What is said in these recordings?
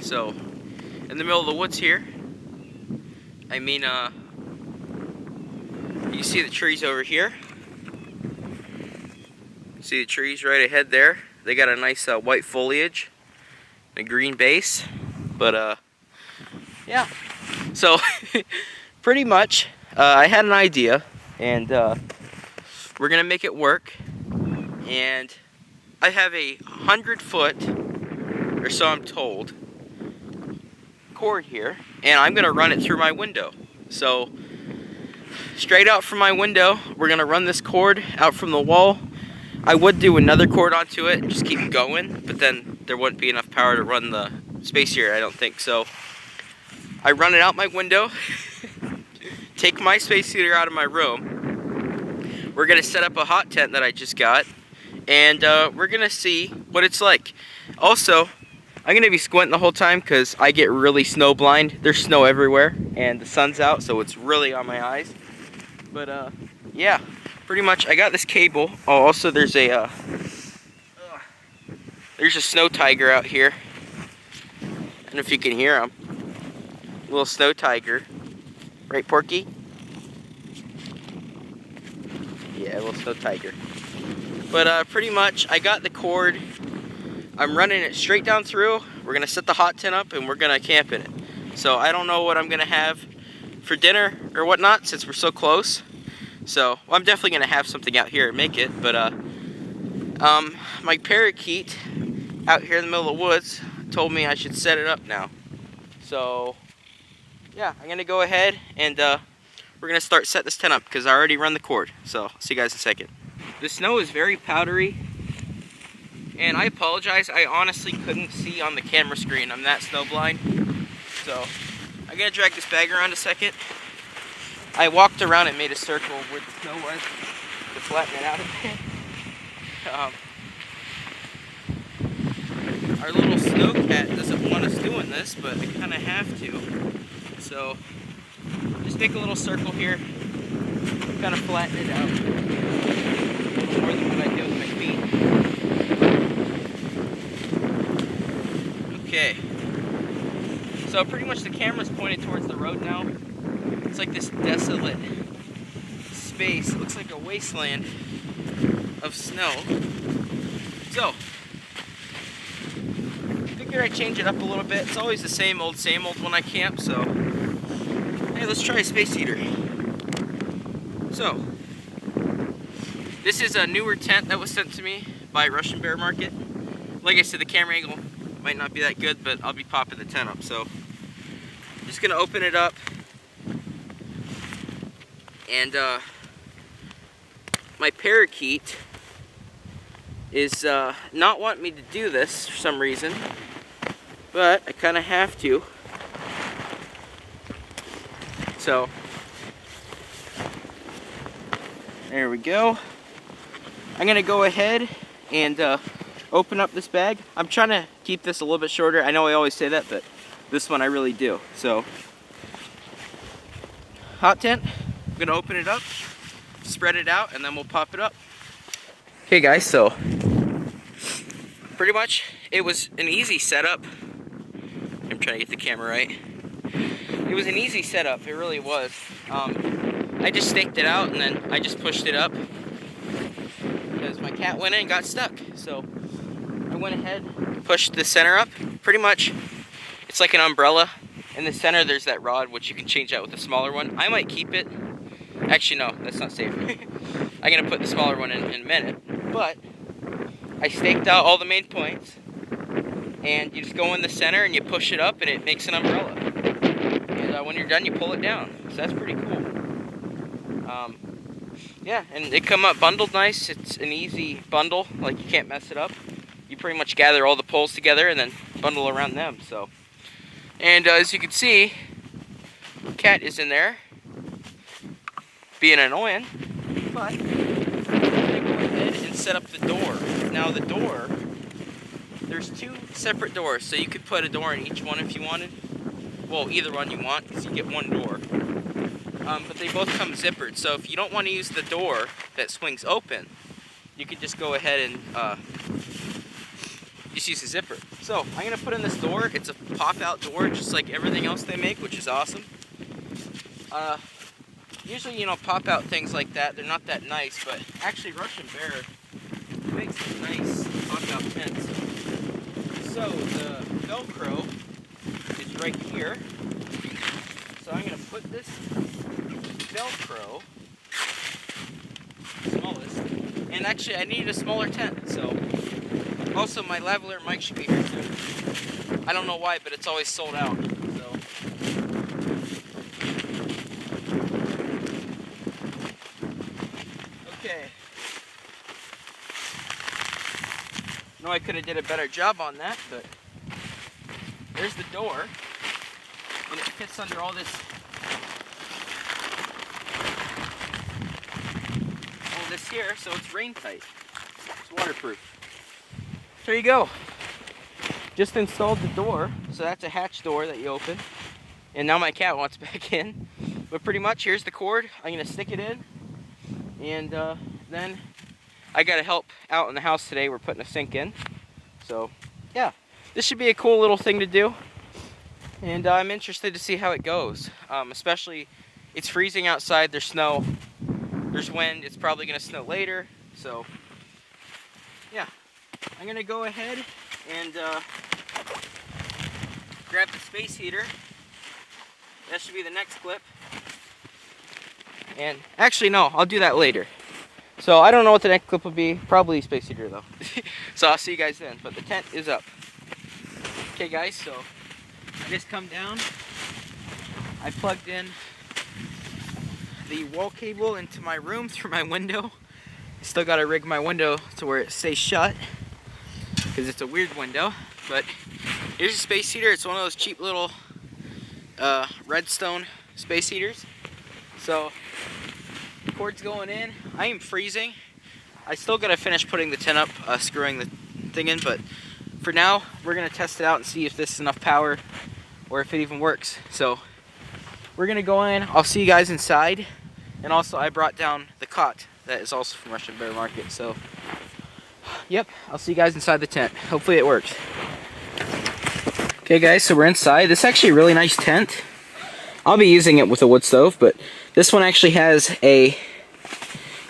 So, in the middle of the woods here, I mean, you see the trees over here. See the trees right ahead there. They got a nice white foliage, a green base, but yeah. So pretty much, I had an idea, and we're gonna make it work. And I have a 100-foot, or so I'm told, cord here, and I'm gonna run it through my window. So straight out from my window, we're gonna run this cord out from the wall. I would do another cord onto it and just keep going, but then there wouldn't be enough power to run the space heater, I don't think. So I run it out my window, take my space heater out of my room. We're gonna set up a hot tent that I just got, and we're gonna see what it's like. Also, I'm gonna be squinting the whole time because I get really snow blind. There's snow everywhere, and the sun's out, so it's really on my eyes. But yeah. Pretty much, I got this cable. Oh, also there's a snow tiger out here. I don't know if you can hear him. Little snow tiger, right, Porky? Yeah, little snow tiger. But pretty much, I got the cord. I'm running it straight down through. We're gonna set the hot tent up, and we're gonna camp in it. So I don't know what I'm gonna have for dinner or whatnot, since we're so close. So, well, I'm definitely going to have something out here and make it, but, my parakeet out here in the middle of the woods told me I should set it up now. So, yeah, I'm going to go ahead and, we're going to start setting this tent up, because I already run the cord. So, I'll see you guys in a second. The snow is very powdery, and I apologize, I honestly couldn't see on the camera screen. I'm that snow blind. So, I'm going to drag this bag around a second. I walked around and made a circle where the snow was to flatten it out a bit. Our little snow cat doesn't want us doing this, but I kind of have to. So, just make a little circle here, kind of flatten it out. A little more than what I do with my feet. Okay. So pretty much the camera's pointed towards the road now. It's like this desolate space. It looks like a wasteland of snow. So, figure I change it up a little bit. It's always the same old when I camp, so hey, let's try a space heater. So, this is a newer tent that was sent to me by Russian Bear Market. Like I said, the camera angle might not be that good, but I'll be popping the tent up. So, I'm just gonna open it up. And my parakeet is not wanting me to do this for some reason, but I kind of have to. So there we go. I'm gonna go ahead and open up this bag. I'm trying to keep this a little bit shorter. I know I always say that, but this one I really do. So, hot tent. I'm gonna open it up, spread it out, and then we'll pop it up. Okay guys, so pretty much it was an easy setup. I'm trying to get the camera right. It was an easy setup, it really was. I just staked it out and then I just pushed it up because my cat went in and got stuck. So I went ahead and pushed the center up. Pretty much it's like an umbrella. In the center there's that rod which you can change out with a smaller one. I might keep it. Actually, no, that's not safe. I'm going to put the smaller one in a minute. But I staked out all the main points. And you just go in the center and you push it up and it makes an umbrella. And when you're done, you pull it down. So that's pretty cool. Yeah, and it come up bundled nice. It's an easy bundle. Like, you can't mess it up. You pretty much gather all the poles together and then bundle around them. So, and as you can see, cat is in there, being annoying, but I'm gonna go ahead and set up the door. Now the door, there's two separate doors, so you could put a door in each one if you wanted. Well, either one you want, because you get one door. But they both come zippered, so if you don't want to use the door that swings open, you could just go ahead and just use a zipper. So I'm gonna put in this door. It's a pop-out door, just like everything else they make, which is awesome. Usually, you know, pop-out things like that, they're not that nice, but actually Russian Bear makes some nice pop-out tents. So the Velcro is right here. So I'm gonna put this Velcro, smallest, and actually I need a smaller tent, so also my lavalier mic should be here too. I don't know why, but it's always sold out, so. Okay. No, I could have did a better job on that, but there's the door, and it fits under all this here, so it's rain tight. It's waterproof. There you go. Just installed the door, so that's a hatch door that you open. And now my cat wants back in. But pretty much, here's the cord. I'm gonna stick it in, and then I gotta help out in the house today. We're putting a sink in. So yeah, this should be a cool little thing to do. And I'm interested to see how it goes. Especially, it's freezing outside, there's snow. There's wind, it's probably going to snow later, so yeah. I'm going to go ahead and grab the space heater. That should be the next clip. And actually no, I'll do that later. So I don't know what the next clip will be, probably space heater though. So I'll see you guys then, but the tent is up. Okay guys, so I just come down, I plugged in the wall cable into my room through my window. Still gotta rig my window to where it stays shut because it's a weird window. But here's a space heater. It's one of those cheap little redstone space heaters. So the cord's going in. I am freezing. I still gotta finish putting the tent up, screwing the thing in, but for now we're gonna test it out and see if this is enough power or if it even works. So we're gonna go in. I'll see you guys inside. And also I brought down the cot that is also from Russian Bear Market. So yep, I'll see you guys inside the tent. Hopefully it works. Okay guys, so we're inside. This is actually a really nice tent. I'll be using it with a wood stove, but this one actually has a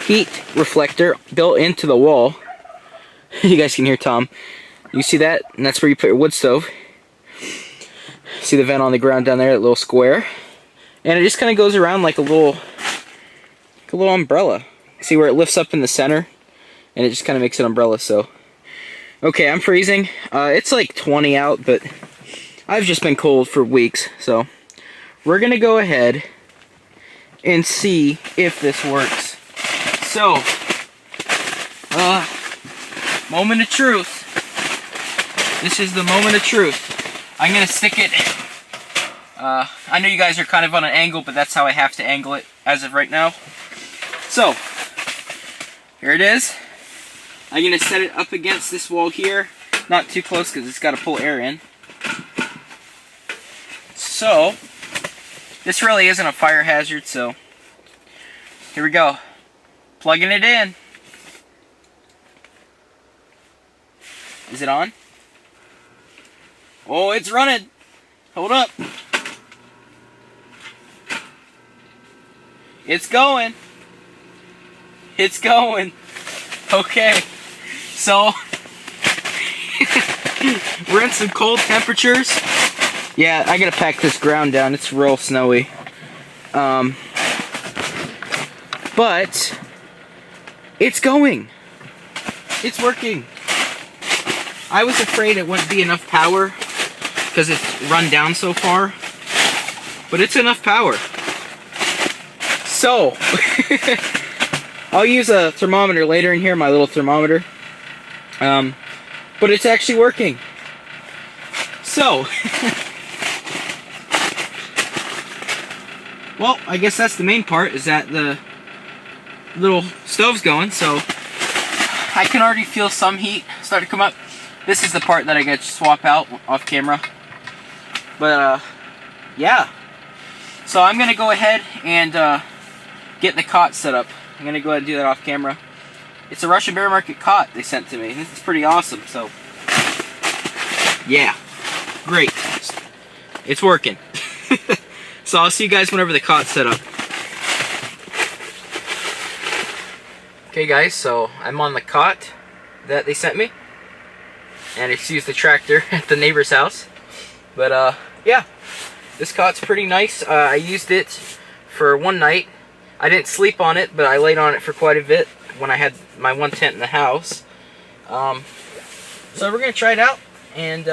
heat reflector built into the wall. You guys can hear Tom. You see that? And that's where you put your wood stove. See the vent on the ground down there, that little square. And it just kind of goes around like a little umbrella. See where it lifts up in the center? And it just kind of makes an umbrella, so. Okay, I'm freezing. It's like 20 out, but I've just been cold for weeks, so. We're gonna go ahead and see if this works. So, moment of truth. This is the moment of truth. I'm gonna stick it. I know you guys are kind of on an angle, but that's how I have to angle it as of right now. So, here it is. I'm going to set it up against this wall here. Not too close because it's got to pull air in. So, this really isn't a fire hazard, so here we go. Plugging it in. Is it on? Oh, it's running. Hold up. It's going. It's going. Okay. So, we're in some cold temperatures. Yeah, I gotta pack this ground down. It's real snowy. But it's going. It's working. I was afraid it wouldn't be enough power because it's run down so far. But it's enough power. So, I'll use a thermometer later in here, my little thermometer. But it's actually working. So, well, I guess that's the main part, is that the little stove's going, so I can already feel some heat start to come up. This is the part that I got to swap out off camera. But, yeah. So I'm going to go ahead and get the cot set up. I'm going to go ahead and do that off camera. It's a Russian Bear Market cot they sent to me. This is pretty awesome, so Yeah, great. It's working. So I'll see you guys whenever the cot's set up. Okay guys, so I'm on the cot that they sent me. And excuse the tractor at the neighbor's house. But yeah, this cot's pretty nice. I used it for one night. I didn't sleep on it, but I laid on it for quite a bit when I had my one tent in the house. So we're going to try it out, and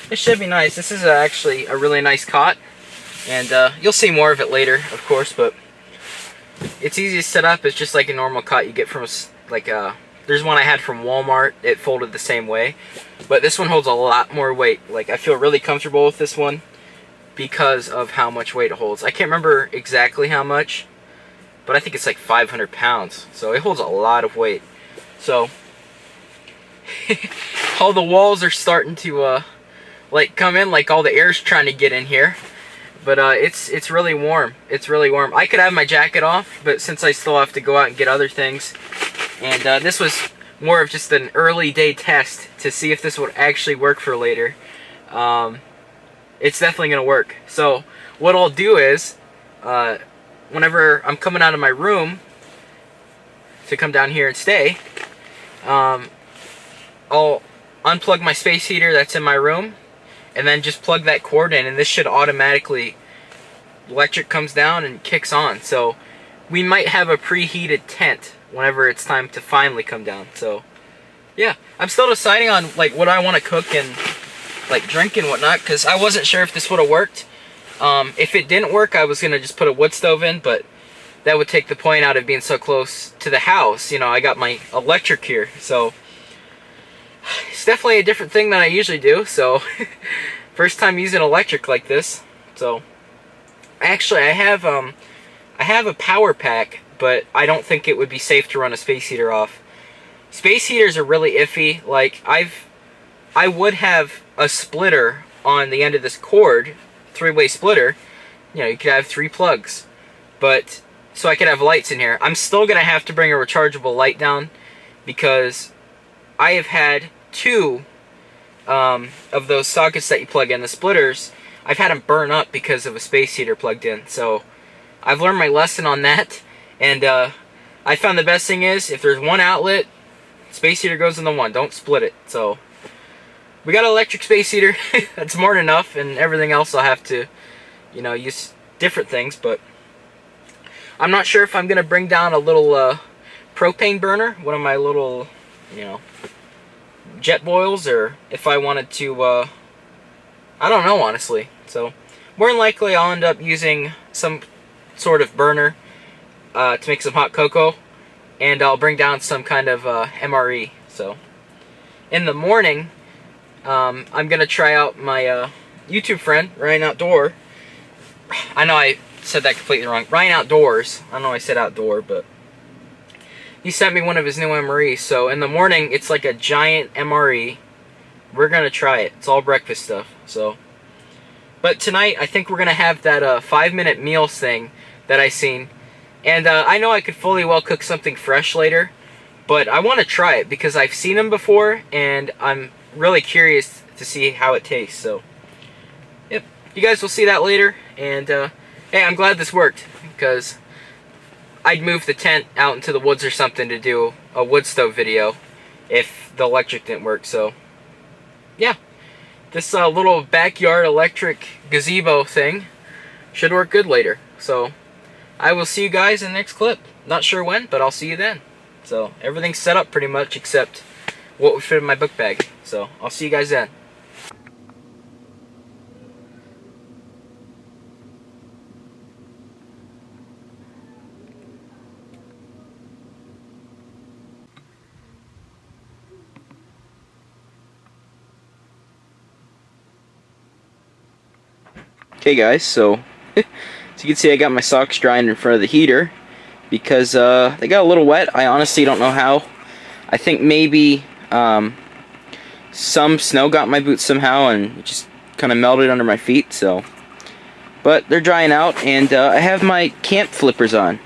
it should be nice. This is actually a really nice cot, and you'll see more of it later, of course, but it's easy to set up. It's just like a normal cot you get from, there's one I had from Walmart. It folded the same way, but this one holds a lot more weight. Like, I feel really comfortable with this one because of how much weight it holds. I can't remember exactly how much, but I think it's like 500 pounds, so it holds a lot of weight. So all the walls are starting to like come in, like all the air's trying to get in here, but it's really warm. It's really warm. I could have my jacket off, but since I still have to go out and get other things, and this was more of just an early day test to see if this would actually work for later. It's definitely gonna work. So what I'll do is whenever I'm coming out of my room to come down here and stay, I'll unplug my space heater that's in my room and then just plug that cord in, and this should automatically, electric comes down and kicks on. So we might have a preheated tent whenever it's time to finally come down. So yeah, I'm still deciding on like what I want to cook and like drink and whatnot, because I wasn't sure if this would have worked. If it didn't work, I was gonna just put a wood stove in, but that would take the point out of being so close to the house. You know, I got my electric here, so it's definitely a different thing than I usually do. So first time using electric like this. So actually I have a power pack, but I don't think it would be safe to run a space heater off. Space heaters are really iffy. Like, I would have a splitter on the end of this cord, three-way splitter. You know, you could have 3 plugs, but so I could have lights in here. I'm still gonna have to bring a rechargeable light down, because I have had 2 of those sockets that you plug in, the splitters. I've had them burn up because of a space heater plugged in. So I've learned my lesson on that, and I found the best thing is, if there's one outlet, space heater goes in the one, don't split it. So we got an electric space heater. That's more than enough, and everything else I'll have to, you know, use different things. But I'm not sure if I'm gonna bring down a little propane burner, one of my little, you know, jet boils, or if I wanted to, I don't know, honestly. So more than likely I'll end up using some sort of burner to make some hot cocoa, and I'll bring down some kind of MRE. So in the morning, I'm gonna try out my YouTube friend, Ryan Outdoor. I know I said that completely wrong. Ryan Outdoors. I know I said outdoor, but he sent me one of his new MREs. So in the morning, it's like a giant MRE. We're gonna try it. It's all breakfast stuff. So, but tonight I think we're gonna have that 5-minute meals thing that I seen, and I know I could fully well cook something fresh later, but I want to try it because I've seen them before, and I'm really curious to see how it tastes. So, yep, you guys will see that later. And hey, I'm glad this worked, because I'd move the tent out into the woods or something to do a wood stove video if the electric didn't work. So yeah, this little backyard electric gazebo thing should work good later. So I will see you guys in the next clip. Not sure when, but I'll see you then. So everything's set up pretty much except what would fit in my book bag. So I'll see you guys then. Okay guys, so as you can see, I got my socks drying in front of the heater because they got a little wet. I honestly don't know how. I think maybe some snow got my boots somehow and it just kind of melted under my feet. So, but they're drying out, and I have my camp flippers on,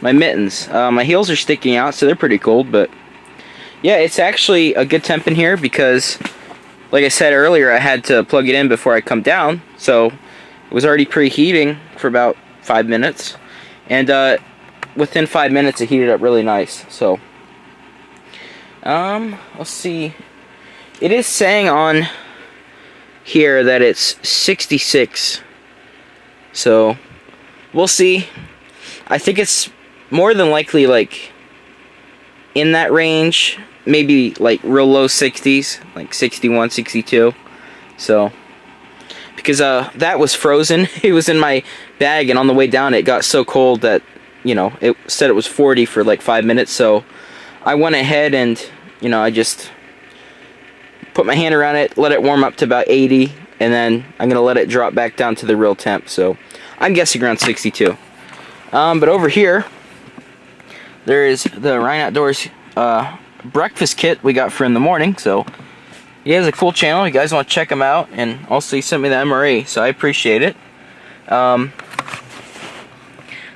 my mittens. My heels are sticking out, so they're pretty cold. But yeah, it's actually a good temp in here because, like I said earlier, I had to plug it in before I come down, so it was already preheating for about 5 minutes, and within 5 minutes it heated up really nice. So let's see, it is saying on here that it's 66, so we'll see. I think it's more than likely like in that range, maybe like real low 60s, like 61, 62. So because that was frozen, it was in my bag, and on the way down it got so cold that, you know, it said it was 40 for like 5 minutes. So I went ahead and, you know, I just put my hand around it, let it warm up to about 80, and then I'm gonna let it drop back down to the real temp. So I'm guessing around 62. But over here there is the Ryan Outdoors breakfast kit we got for in the morning. So he has a cool channel. You guys want to check him out, and also he sent me the MRE, so I appreciate it.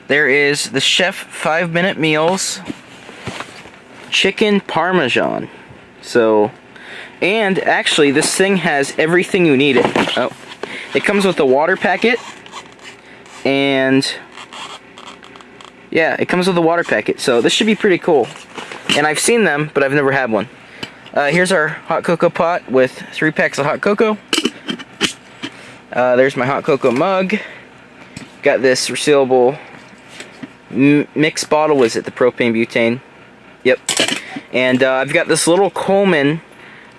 There is the Chef 5-minute meals chicken parmesan. So, and actually this thing has everything you need. It comes with a water packet, and yeah, it comes with a water packet. So this should be pretty cool. And I've seen them, but I've never had one. Here's our hot cocoa pot with 3 packs of hot cocoa. There's my hot cocoa mug. Got this resealable mix bottle. Was it the propane butane? Yep. And I've got this little Coleman.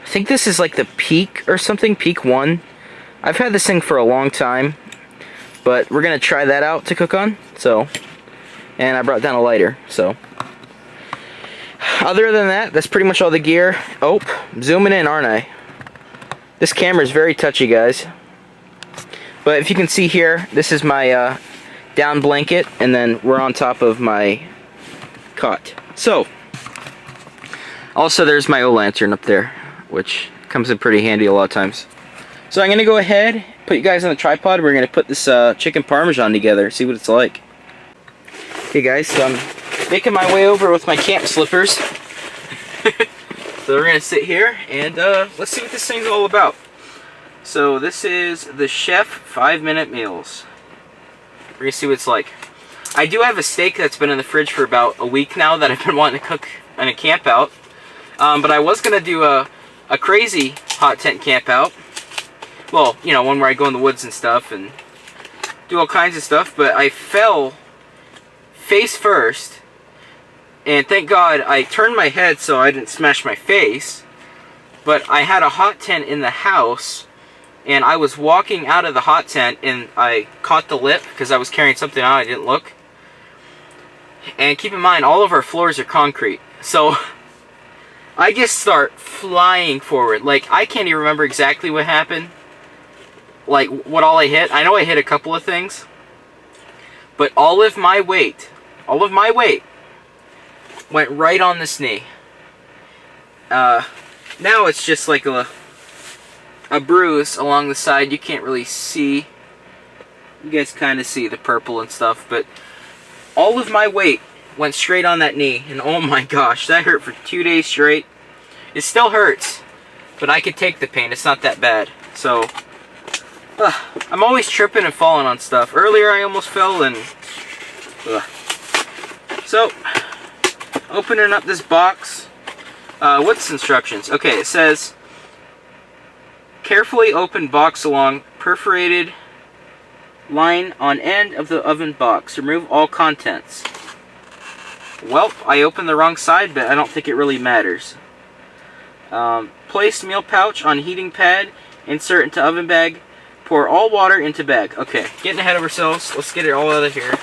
I think this is like the Peak or something, Peak 1. I've had this thing for a long time, but we're gonna try that out to cook on. So, and I brought down a lighter. So, other than that, that's pretty much all the gear. Oh, zooming in, aren't I? This camera is very touchy, guys. But if you can see here, this is my down blanket, and then we're on top of my cot. So, also there's my old lantern up there, which comes in pretty handy a lot of times. So I'm going to go ahead, put you guys on the tripod. We're going to put this chicken parmesan together, see what it's like. Okay guys, so I'm making my way over with my camp slippers. So we're going to sit here and let's see what this thing's all about. So this is the Chef 5-minute meals. We're going to see what it's like. I do have a steak that's been in the fridge for about a week now that I've been wanting to cook in a camp out. But I was going to do a crazy hot tent camp out. Well, you know, one where I go in the woods and stuff and do all kinds of stuff. But I fell face first. And thank God I turned my head so I didn't smash my face. But I had a hot tent in the house. And I was walking out of the hot tent and I caught the lip because I was carrying something out. I didn't look. And keep in mind, all of our floors are concrete. So I just start flying forward. Like, I can't even remember exactly what happened. Like, what all I hit. I know I hit a couple of things. But all of my weight went right on this knee. Now it's just like a bruise along the side. You can't really see. You guys kind of see the purple and stuff, but all of my weight went straight on that knee, and oh my gosh, that hurt for 2 days straight. It still hurts, but I could take the pain. It's not that bad. So I'm always tripping and falling on stuff. Earlier I almost fell, and so opening up this box. What's instructions? Okay, it says carefully open box along perforated line on end of the oven box. Remove all contents. Well, I opened the wrong side, but I don't think it really matters. Place meal pouch on heating pad. Insert into oven bag. Pour all water into bag. Okay, getting ahead of ourselves. Let's get it all out of here.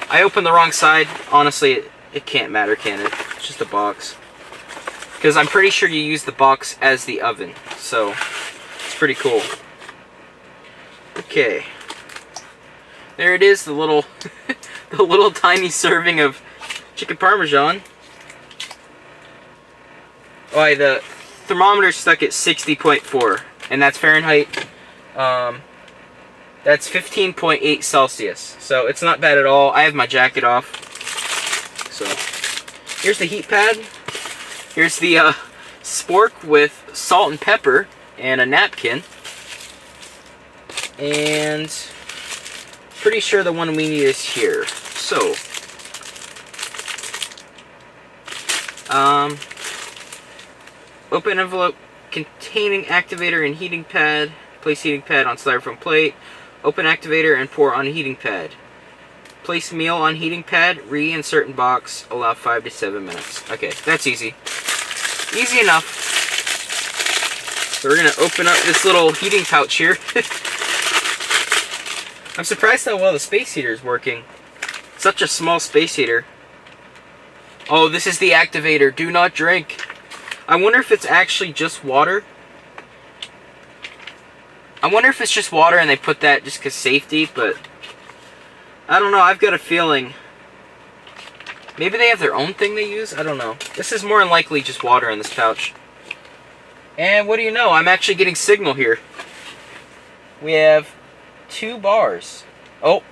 I opened the wrong side. Honestly, it can't matter, can it? It's just a box. Because I'm pretty sure you use the box as the oven. So, it's pretty cool. Okay. There it is, the little the little tiny serving of chicken parmesan. Oh, the thermometer stuck at 60.4, and that's Fahrenheit. That's 15.8 Celsius. So it's not bad at all. I have my jacket off. So here's the heat pad. Here's the spork with salt and pepper. and a napkin. And pretty sure the one we need is here. So, open envelope containing activator and heating pad. Place heating pad on styrofoam plate. Open activator and pour on heating pad. Place meal on heating pad. Reinsert in box. Allow 5 to 7 minutes. Okay, that's easy. Easy enough. So we're going to open up this little heating pouch here. I'm surprised how well the space heater is working. Such a small space heater. Oh, this is the activator. Do not drink. I wonder if it's actually just water. I wonder if it's just water and they put that just because safety, but I don't know. I've got a feeling. Maybe they have their own thing they use? I don't know. This is more than likely just water in this pouch. And what do you know? I'm actually getting signal here. We have 2 bars. Oh.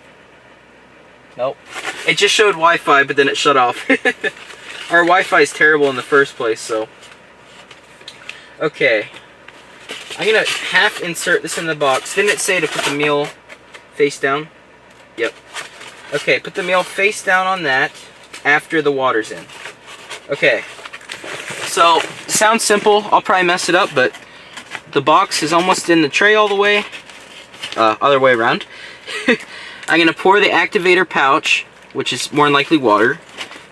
Nope. It just showed Wi-Fi, but then it shut off. Our Wi-Fi is terrible in the first place, so. Okay. I'm going to half insert this in the box. Didn't it say to put the meal face down? Yep. Okay, put the meal face down on that after the water's in. Okay. So, sounds simple. I'll probably mess it up, but the box is almost in the tray all the way. Other way around. I'm going to pour the activator pouch, which is more than likely water,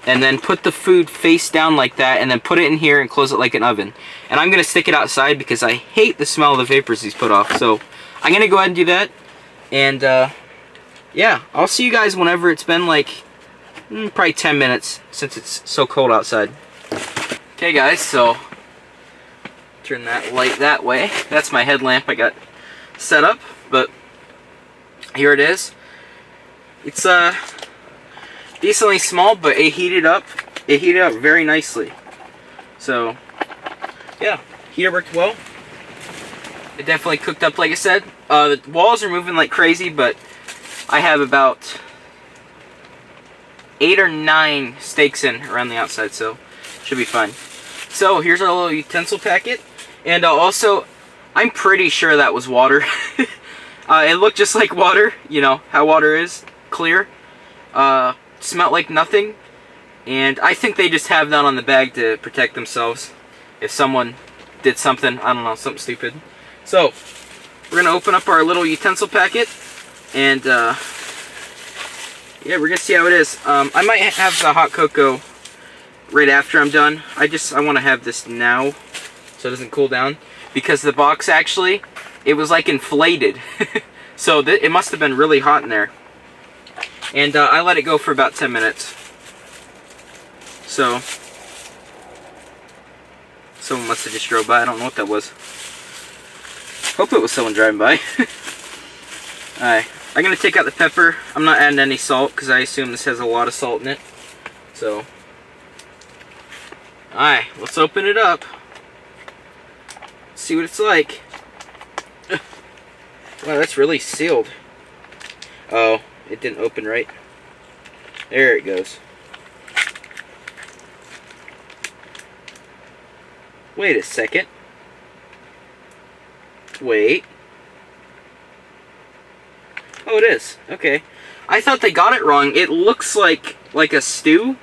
and then put the food face down like that, and then put it in here and close it like an oven. And I'm going to stick it outside because I hate the smell of the vapors these put off. So I'm going to go ahead and do that. And yeah, I'll see you guys whenever it's been like probably 10 minutes since it's so cold outside. Okay guys, so turn that light that way. That's my headlamp I got set up, but here it is. It's decently small, but it heated up. It heated up very nicely. So yeah, heater worked well. It definitely cooked up like I said. The walls are moving like crazy, but I have about 8 or 9 steaks in around the outside, so should be fine. So here's our little utensil packet, and also I'm pretty sure that was water. It looked just like water, you know how water is, clear. Smelled like nothing, and I think they just have that on the bag to protect themselves if someone did something, I don't know, something stupid. So we're gonna open up our little utensil packet, and yeah, we're gonna see how it is. I might have the hot cocoa right after I'm done. I want to have this now so it doesn't cool down, because the box actually, it was like inflated. So it must have been really hot in there. And I let it go for about 10 minutes. So someone must have just drove by. I don't know what that was. Hope it was someone driving by. Alright, I'm going to take out the pepper. I'm not adding any salt because I assume this has a lot of salt in it. So, alright, let's open it up. See what it's like. Wow, that's really sealed. Oh, it didn't open right. There it goes. Wait a second. Wait. Oh, it is. Okay. I thought they got it wrong. It looks like a stew.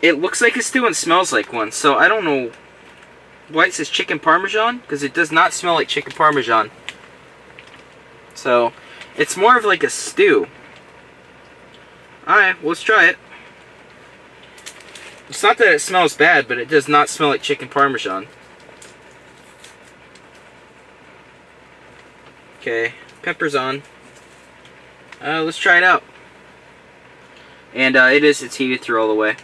It looks like a stew and smells like one. So I don't know why it says chicken parmesan, because it does not smell like chicken parmesan. So it's more of like a stew. Alright, well, let's try it. It's not that it smells bad, but it does not smell like chicken parmesan. Okay, pepper's on. Let's try it out. And it's heated through all the way.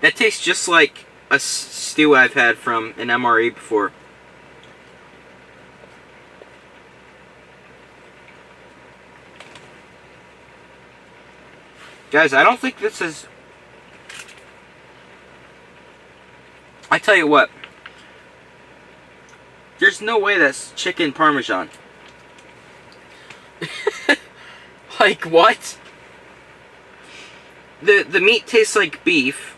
That tastes just like a stew I've had from an MRE before. Guys, I don't think this is... I tell you what. there's no way that's chicken parmesan. Like, what? The meat tastes like beef,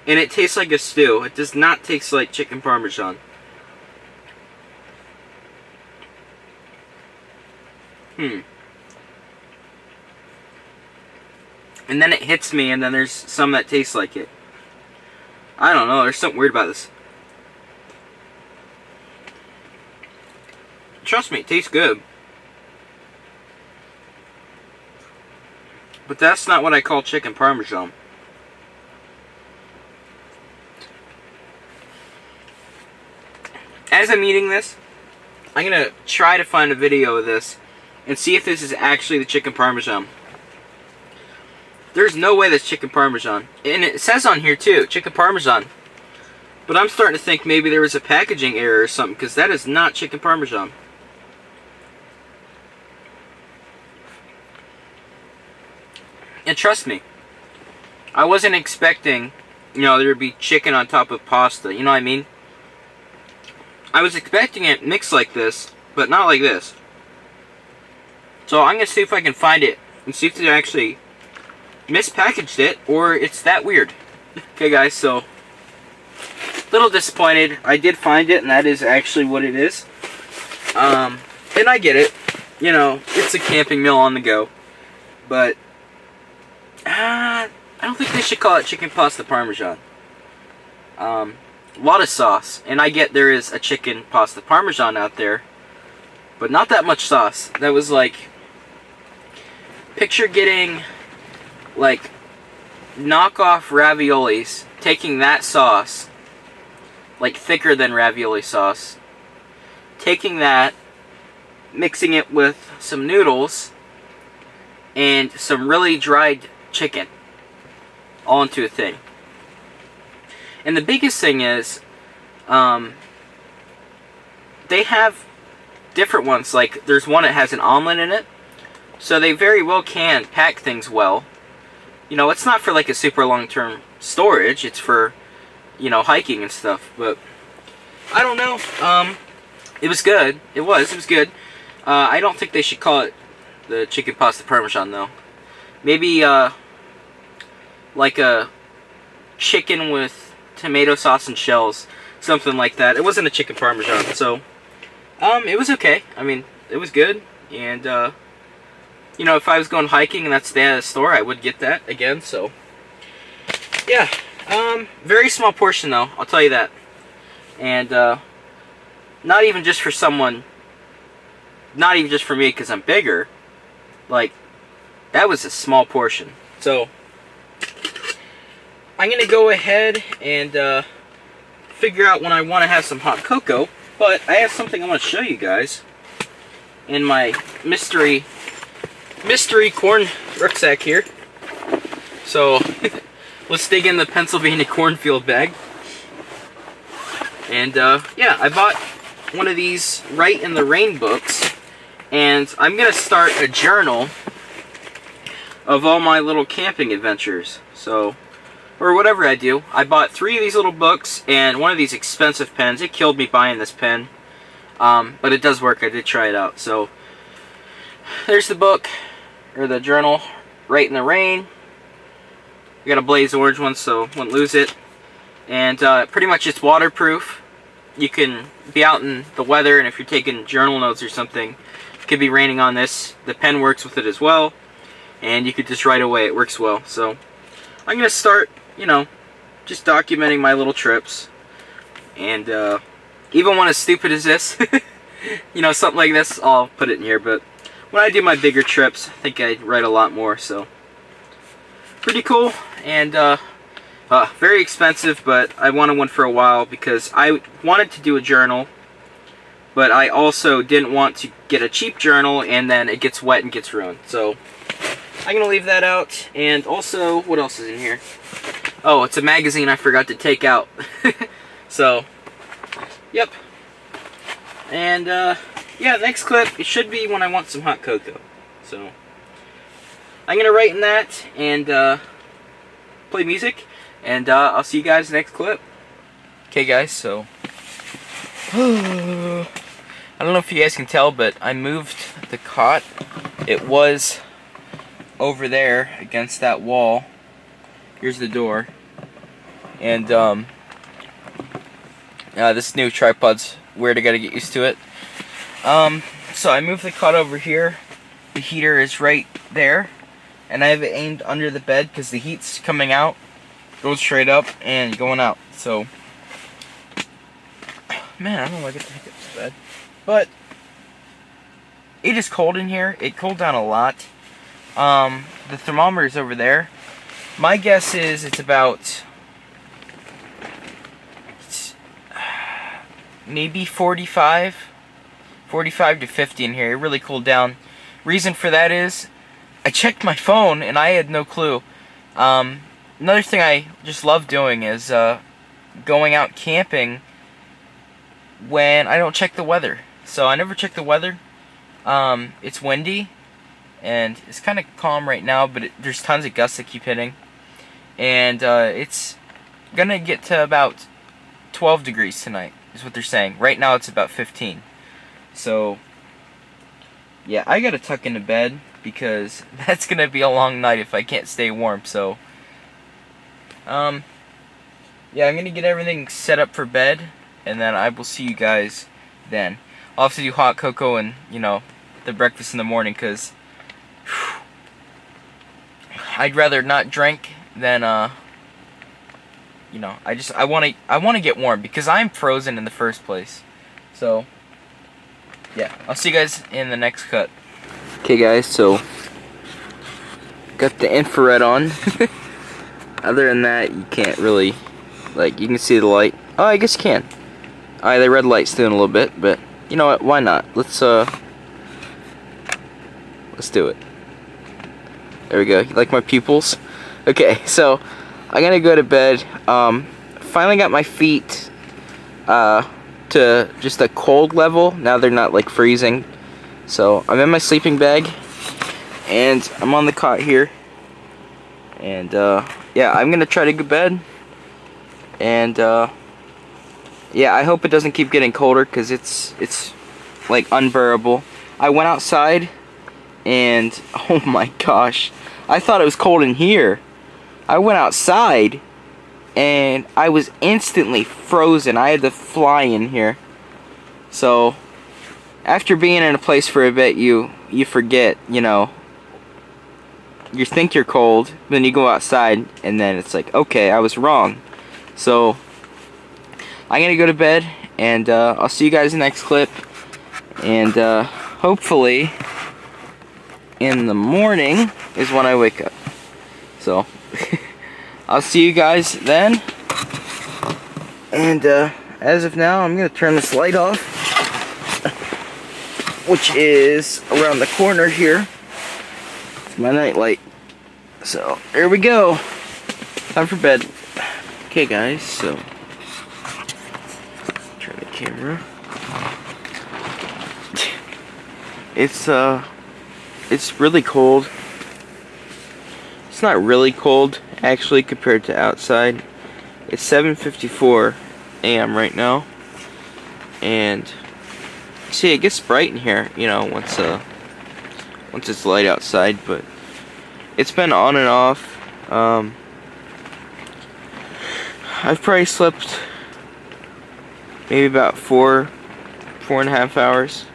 and it tastes like a stew. It does not taste like chicken parmesan. And then it hits me, and then there's some that taste like it. I don't know, there's something weird about this. Trust me, it tastes good. But that's not what I call chicken parmesan. As I'm eating this, I'm going to try to find a video of this and see if this is actually the chicken parmesan. There's no way that's chicken parmesan. And it says on here too, chicken parmesan. But I'm starting to think maybe there was a packaging error or something, because that is not chicken parmesan. And trust me, I wasn't expecting, there to be chicken on top of pasta, you know what I mean? I was expecting it mixed like this, but not like this. So I'm going to see if I can find it, and see if they actually mispackaged it, or it's that weird. Okay guys, so, a little disappointed. I did find it, and that is actually what it is. And I get it. It's a camping meal on the go. But I don't think they should call it chicken pasta parmesan. A lot of sauce, and I get there is a chicken pasta parmesan out there, but not that much sauce. That was like, picture getting like knockoff raviolis, taking that sauce, like thicker than ravioli sauce, taking that, mixing it with some noodles and some really dried chicken all into a thing. And the biggest thing is they have different ones. Like, there's one that has an omelet in it, so they very well can pack things well. It's not for like a super long-term storage, it's for hiking and stuff. But I don't know. It was good. It was good. I don't think they should call it the chicken pasta parmesan though. Maybe like a chicken with tomato sauce and shells, something like that. It wasn't a chicken parmesan, so it was okay. I mean, it was good, and if I was going hiking and that's the store, I would get that again. So yeah, very small portion though, I'll tell you that. And not even just for someone, not even just for me because I'm bigger. Like, that was a small portion. So I'm gonna go ahead and figure out when I want to have some hot cocoa. But I have something I want to show you guys in my mystery corn rucksack here. So let's dig in the Pennsylvania cornfield bag. And yeah, I bought one of these Write in the Rain books, and I'm gonna start a journal of all my little camping adventures. So, or whatever I do. I bought 3 of these little books and one of these expensive pens. It killed me buying this pen, but it does work. I did try it out. So there's the book, or the journal, Write in the Rain. I got a blaze orange one, so wouldn't lose it. And pretty much it's waterproof. You can be out in the weather, and if you're taking journal notes or something, it could be raining on this. The pen works with it as well, and you could just write away. It works well. So I'm gonna start, just documenting my little trips. And even one as stupid as this, something like this, I'll put it in here. But when I do my bigger trips, I think I write a lot more. So pretty cool. And very expensive, but I wanted one for a while because I wanted to do a journal, but I also didn't want to get a cheap journal and then it gets wet and gets ruined. So I'm going to leave that out. And also, what else is in here? Oh, it's a magazine I forgot to take out. So, yep. And, yeah, next clip, it should be when I want some hot cocoa. So, I'm going to write in that and play music. And I'll see you guys next clip. Okay guys, so I don't know if you guys can tell, but I moved the cot. It was over there against that wall. Here's the door. And this new tripod's weird. I gotta get used to it. So I moved the cot over here. The heater is right there. And I have it aimed under the bed because the heat's coming out, goes straight up, and going out. So, man, I don't like it to pick up this bed. But it is cold in here. It cooled down a lot. The thermometer is over there. My guess is it's about maybe 45 to 50 in here. It really cooled down. Reason for that is I checked my phone and I had no clue. Another thing I just love doing is going out camping when I don't check the weather. So I never check the weather. It's windy and it's kind of calm right now, but there's tons of gusts that keep hitting. And it's gonna get to about 12 degrees tonight, is what they're saying. Right now it's about 15. So yeah, I gotta tuck into bed because that's gonna be a long night if I can't stay warm. So yeah, I'm gonna get everything set up for bed, and then I will see you guys then. I'll have to do hot cocoa and, you know, the breakfast in the morning, because I'd rather not drink than you know, I want to get warm because I'm frozen in the first place. So yeah, I'll see you guys in the next cut. Okay guys, so got the infrared on. Other than that, you can't really, like, you can see the light. Oh, I guess you can. Alright, the red light's doing a little bit, but you know what, why not? Let's do it. There we go. You like my pupils? Okay, so I'm gonna go to bed. Finally got my feet to just a cold level. Now they're not like freezing. So I'm in my sleeping bag and I'm on the cot here. And yeah, I'm gonna try to go to bed. And yeah, I hope it doesn't keep getting colder, because it's like unbearable. I went outside and oh my gosh, I thought it was cold in here. I went outside and I was instantly frozen. I had to fly in here. So after being in a place for a bit, you forget, you know, you think you're cold, then you go outside and then it's like, okay, I was wrong. So I'm gonna go to bed, and I'll see you guys in the next clip, and hopefully in the morning is when I wake up. So I'll see you guys then, and as of now, I'm gonna turn this light off, which is around the corner here. It's my night light. So there we go. Time for bed. Okay guys, so turn the camera. It's really cold. It's not really cold actually compared to outside. It's 7:54 a.m. right now, and see, it gets bright in here, you know, once it's light outside, but it's been on and off. I've probably slept maybe about 4.5 hours.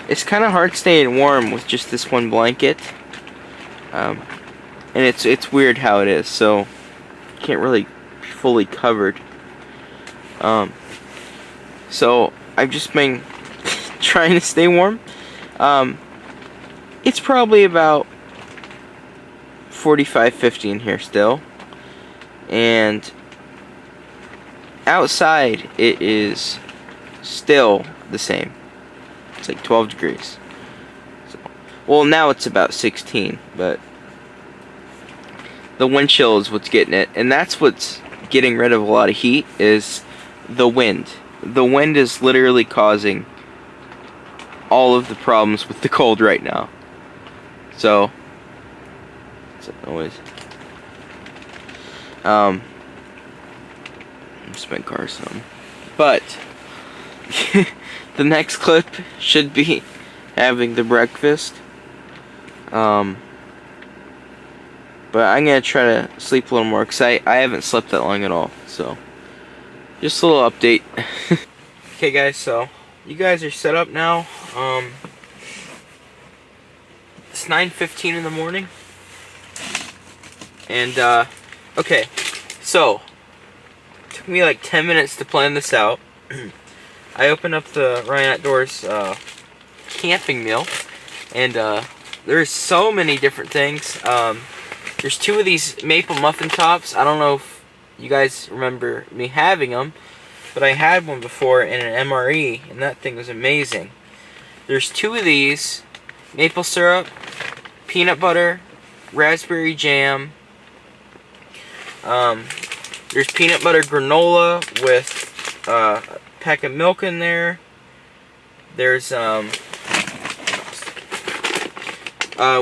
It's kind of hard staying warm with just this one blanket, and it's weird how it is, so can't really be fully covered. So I've just been trying to stay warm. It's probably about 45-50 in here still, and outside it is still the same. It's like 12 degrees. So, well, now it's about 16, but the wind chill is what's getting it, and that's what's getting rid of a lot of heat, is the wind. The wind is literally causing all of the problems with the cold right now. So, what's that noise? Spent car some. But the next clip should be having the breakfast. But I'm gonna try to sleep a little more because I haven't slept that long at all. So just a little update. Okay guys, so you guys are set up now. It's 9:15 in the morning. And okay, so it took me like 10 minutes to plan this out. I opened up the Ryan Outdoors camping meal, and there's so many different things. There's 2 of these maple muffin tops. I don't know if you guys remember me having them, but I had one before in an MRE, and that thing was amazing. There's 2 of these, maple syrup, peanut butter, raspberry jam. There's peanut butter granola with a pack of milk in there. There's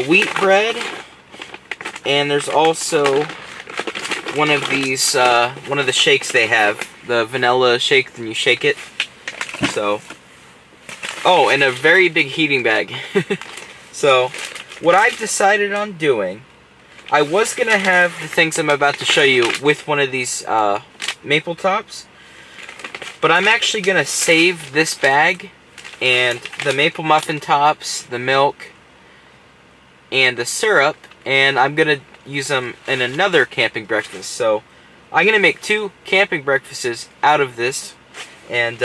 wheat bread, and there's also one of these one of the shakes they have, the vanilla shake. Then you shake it. So, oh, and a very big heating bag. So, what I've decided on doing, I was gonna have the things I'm about to show you with one of these maple tops, but I'm actually gonna save this bag and the maple muffin tops, the milk, and the syrup, and I'm gonna use them in another camping breakfast. So I'm gonna make 2 camping breakfasts out of this, and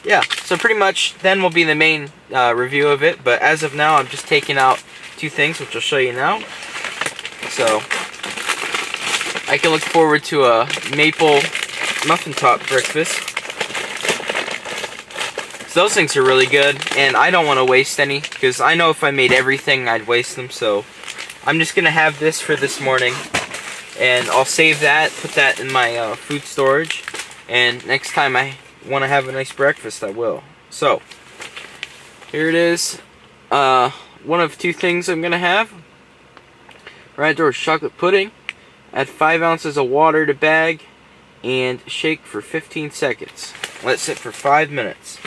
yeah, so pretty much then will be the main review of it. But as of now, I'm just taking out 2 things, which I'll show you now. So I can look forward to a maple muffin top breakfast. So those things are really good, and I don't want to waste any, because I know if I made everything, I'd waste them. So I'm just going to have this for this morning, and I'll save that, put that in my food storage, and next time I want to have a nice breakfast, I will. So here it is. One of 2 things I'm going to have. Ryan Outdoors chocolate pudding. Add 5 ounces of water to bag and shake for 15 seconds. Let it sit for 5 minutes.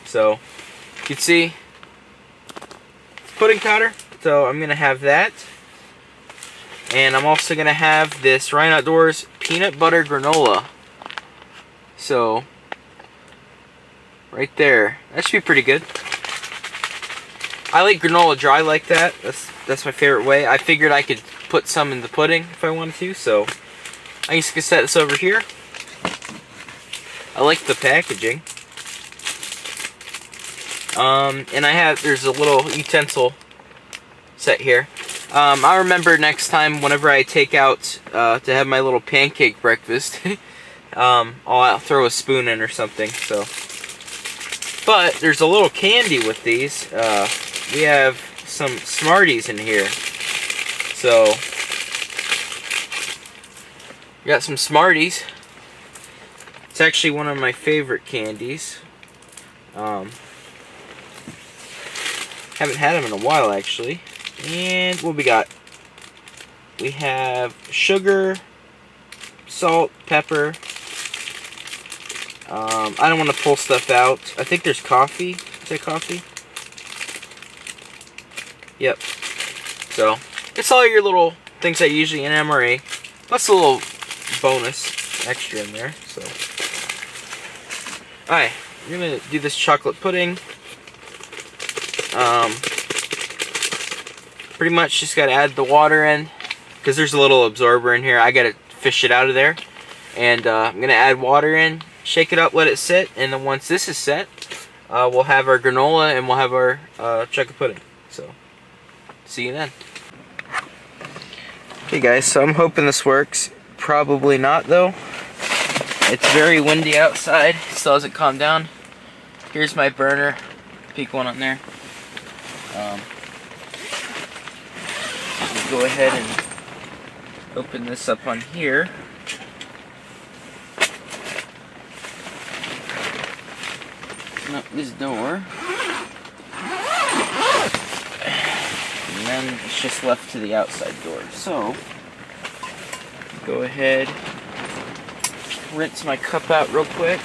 So you can see it's pudding powder. So I'm gonna have that, and I'm also gonna have this Ryan Outdoors peanut butter granola. So right there, that should be pretty good. I like granola dry like that. That's my favorite way. I figured I could put some in the pudding if I wanted to, so I'm just gonna set this over here. I like the packaging. And there's a little utensil set here. I remember next time whenever I take out to have my little pancake breakfast, I'll throw a spoon in or something. So, but there's a little candy with these. We have some Smarties in here. So, we got some Smarties. It's actually one of my favorite candies. Haven't had them in a while, actually. And what we got? We have sugar, salt, pepper. I don't want to pull stuff out. I think there's coffee. Is that coffee? Yep. So, it's all your little things that usually in MRA. Plus a little bonus extra in there. So, alright, we're gonna do this chocolate pudding. Pretty much just gotta add the water in, because there's a little absorber in here. I gotta fish it out of there, and I'm gonna add water in, shake it up, let it sit, and then once this is set, we'll have our granola and we'll have our chocolate pudding. So, see you then. Okay guys, so I'm hoping this works. Probably not though. It's very windy outside, still hasn't calmed down. Here's my burner, peek one on there. Go ahead and open this up on here. Open up this door. And then it's just left to the outside door. So, go ahead, rinse my cup out real quick.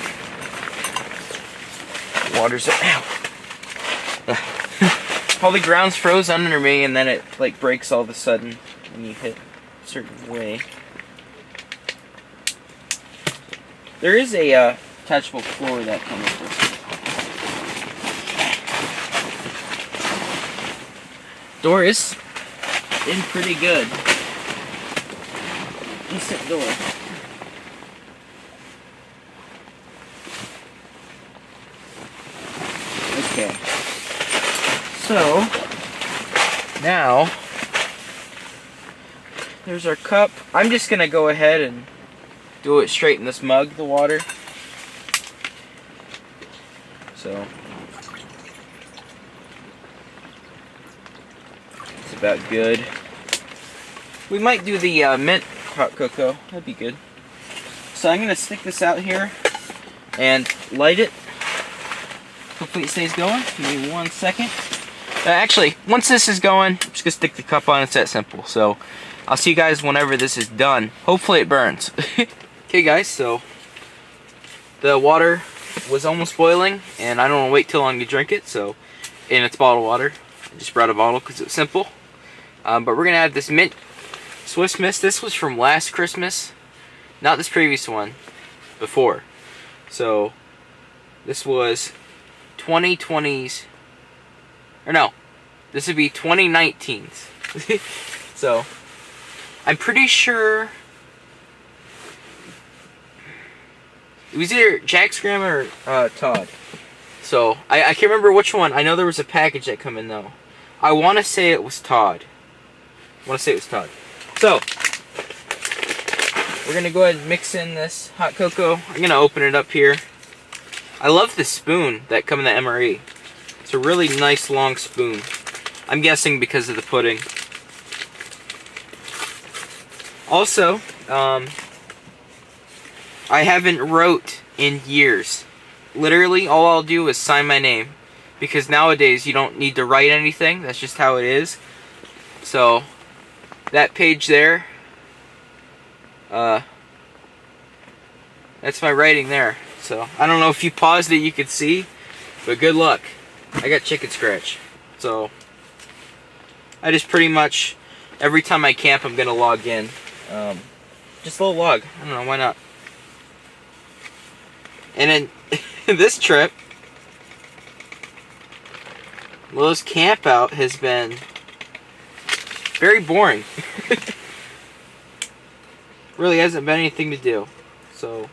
Water's out. All the ground's froze under me, and then it like breaks all of a sudden when you hit a certain way. There is a attachable floor that comes with this. Door is in pretty good. Decent door. Okay. So, now, there's our cup. I'm just going to go ahead and do it straight in this mug, the water. So, it's about good. We might do the mint hot cocoa. That'd be good. So I'm going to stick this out here and light it. Hopefully it stays going. Give me 1 second. Actually, once this is going, I'm just going to stick the cup on. It's that simple. So, I'll see you guys whenever this is done. Hopefully it burns. Okay guys, so the water was almost boiling, and I don't want to wait too long to drink it, so, and it's bottled water. I just brought a bottle because it's simple. But we're going to add this mint Swiss Miss. This was from last Christmas, not this previous one, before. So, this was 2020's, or no, this would be 2019's. So, I'm pretty sure it was either Jack's grandma or Todd. So, I can't remember which one. I know there was a package that come in though. I want to say it was Todd. So, we're going to go ahead and mix in this hot cocoa. I'm going to open it up here. I love the spoon that come in the MRE. It's a really nice long spoon. I'm guessing because of the pudding. Also, I haven't wrote in years. Literally, all I'll do is sign my name. Because nowadays, you don't need to write anything. That's just how it is. So, that page there, that's my writing there. So, I don't know if you paused it, you could see. But good luck. I got chicken scratch. So, I just pretty much, every time I camp, I'm going to log in. Just a little log. I don't know, why not? And then, this trip, well, this camp out has been very boring. Really hasn't been anything to do. So,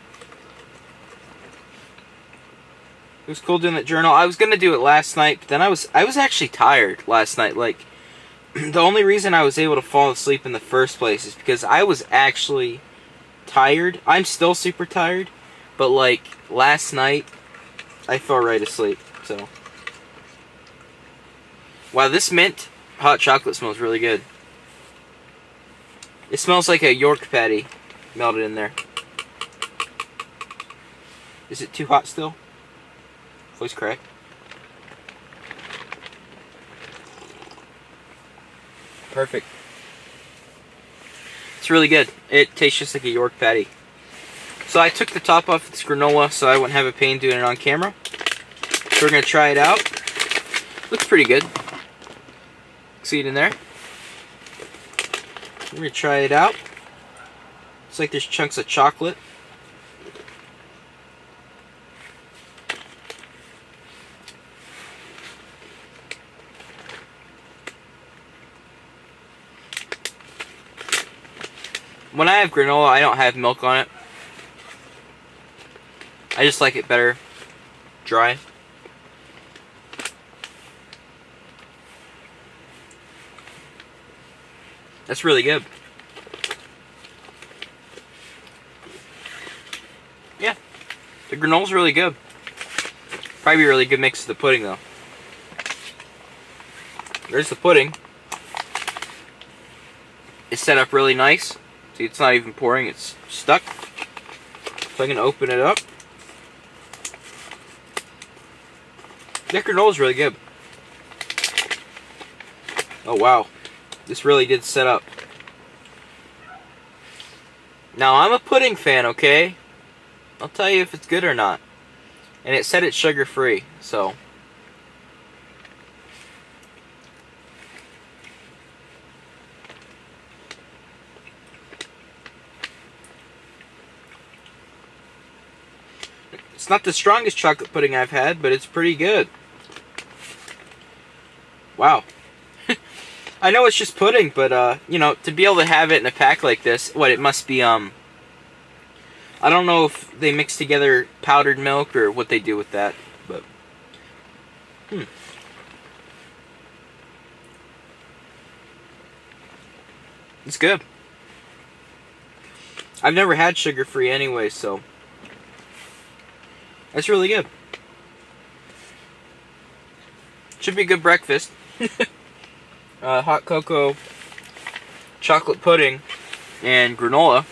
it was cool doing that journal. I was gonna do it last night, but then I was actually tired last night. Like, the only reason I was able to fall asleep in the first place is because I was actually tired. I'm still super tired, but like last night, I fell right asleep. So, wow, this mint hot chocolate smells really good. It smells like a York patty melted in there. Is it too hot still? Voice crack. Perfect. It's really good. It tastes just like a York patty. So I took the top off this granola so I wouldn't have a pain doing it on camera. So we're going to try it out. Looks pretty good. See it in there? We're going to try it out. Looks like there's chunks of chocolate. When I have granola, I don't have milk on it. I just like it better dry. That's really good. Yeah, the granola's really good. Probably a really good mix of the pudding though. There's the pudding. It's set up really nice. See, it's not even pouring, it's stuck. So I'm going to open it up. That granola's really good. Oh wow, this really did set up. Now I'm a pudding fan, okay? I'll tell you if it's good or not. and it said it's sugar free, so. It's not the strongest chocolate pudding I've had, but it's pretty good. Wow. I know it's just pudding, but you know, to be able to have it in a pack like this, it must be I don't know if they mix together powdered milk or what they do with that, but it's good. I've never had sugar-free anyway, so that's really good. Should be a good breakfast. Hot cocoa, chocolate pudding, and granola.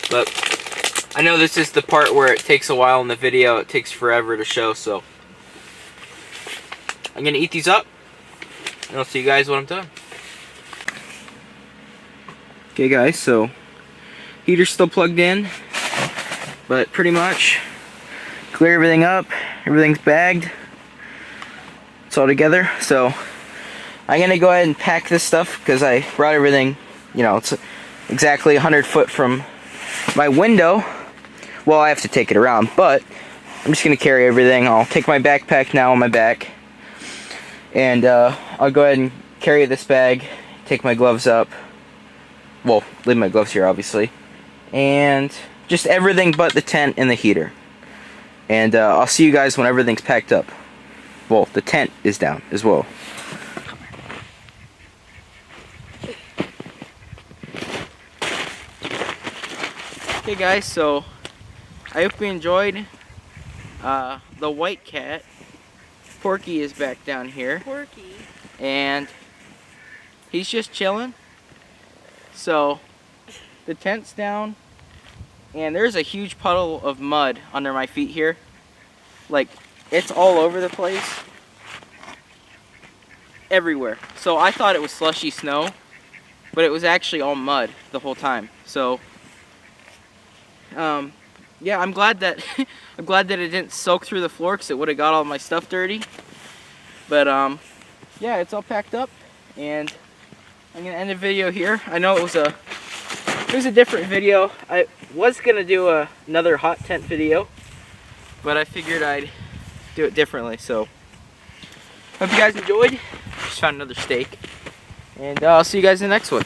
But I know this is the part where it takes a while in the video. It takes forever to show, so I'm gonna eat these up, and I'll see you guys when I'm done. Okay guys, so heater's still plugged in, but pretty much clear everything up. Everything's bagged. It's all together. So I'm gonna go ahead and pack this stuff because I brought everything, you know, it's exactly 100 foot from my window. Well, I have to take it around, but I'm just gonna carry everything. I'll take my backpack now on my back, and I'll go ahead and carry this bag, take my gloves up, well, leave my gloves here obviously, and just everything but the tent and the heater. And I'll see you guys when everything's packed up. Well, the tent is down as well. Okay guys, so I hope you enjoyed the white cat. Porky is back down here. Porky. And he's just chilling. So the tent's down, and there's a huge puddle of mud under my feet here. Like, it's all over the place. Everywhere. So I thought it was slushy snow, but it was actually all mud the whole time. So yeah, I'm glad that I'm glad that it didn't soak through the floor, because it would have got all my stuff dirty. But yeah, it's all packed up, and I'm gonna end the video here. I know it was a different video. I was gonna do another hot tent video, but I figured I'd do it differently. So hope you guys enjoyed. Just found another steak, and I'll see you guys in the next one.